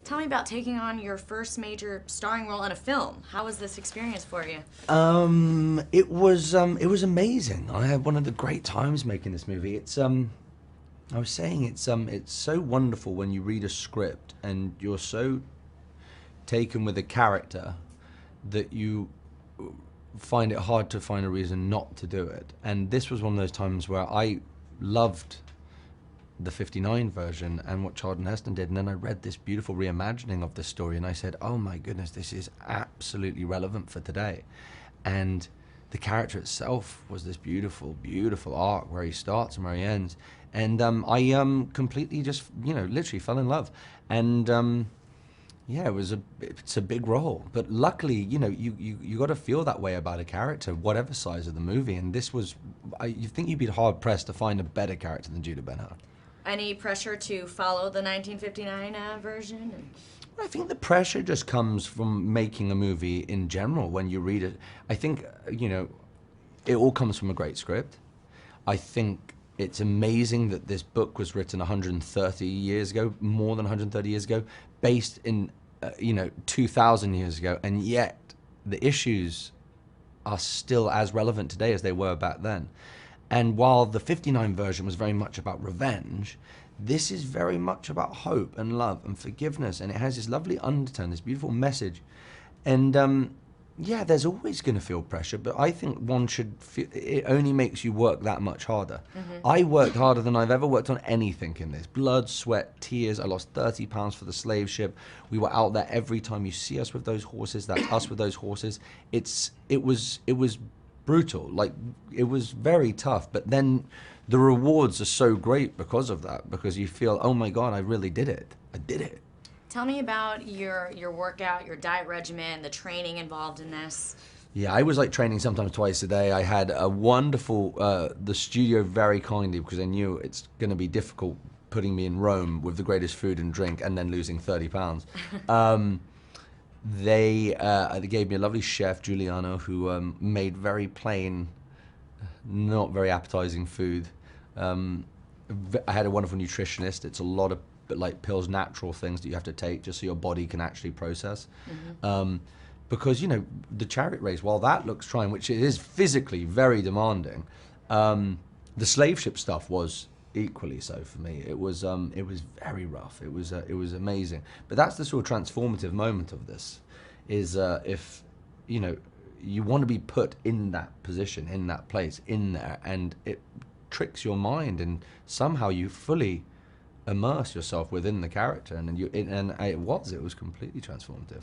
Tell me about taking on your first major starring role in a film. How was this experience for you? It was amazing. I had one of the great times making this movie. I was saying it's so wonderful when you read a script and you're so taken with a character that you find it hard to find a reason not to do it. And this was one of those times where I loved the '59 version and what Charlton Heston did, and then I read this beautiful reimagining of the story, and I said, "Oh my goodness, this is absolutely relevant for today." And the character itself was this beautiful, beautiful arc where he starts and where he ends, and I completely just literally fell in love, and yeah, it's a big role, but luckily, you got to feel that way about a character, whatever size of the movie. And this was, you think you'd be hard pressed to find a better character than Judah Ben-Hur. Any pressure to follow the 1959 version? I think the pressure just comes from making a movie in general. When you read it, I think it all comes from a great script. I think it's amazing that this book was written 130 years ago, more than 130 years ago, based in 2,000 years ago, and yet the issues are still as relevant today as they were back then. And while the '59 version was very much about revenge, this is very much about hope and love and forgiveness, and it has this lovely undertone, this beautiful message. And yeah, there's always going to feel pressure, but I think one should feel, it only makes you work that much harder. I worked harder than I've ever worked on anything in this. Blood, sweat, tears. I lost 30 pounds for the slave ship. We were out there every time you see us with those horses. That's us with those horses. It was brutal. Like, it was very tough, but then the rewards are so great because of that, because you feel, oh my God, I really did it. I did it. Tell me about your workout, your diet regimen, the training involved in this. Yeah, I was like training sometimes twice a day. I had a wonderful, the studio very kindly, because they knew it's going to be difficult putting me in Rome with the greatest food and drink and then losing 30 pounds. They gave me a lovely chef, Giuliano, who made very plain, not very appetizing food. I had a wonderful nutritionist. It's a lot of like pills, natural things that you have to take just so your body can actually process. Because the chariot race, while that looks trying, which it is physically very demanding, the slave ship stuff was equally so for me. It was very rough. It was amazing. But that's the sort of transformative moment of this, is if you want to be put in that position, in that place, in there, and it tricks your mind, and somehow you fully immerse yourself within the character, and it was completely transformative.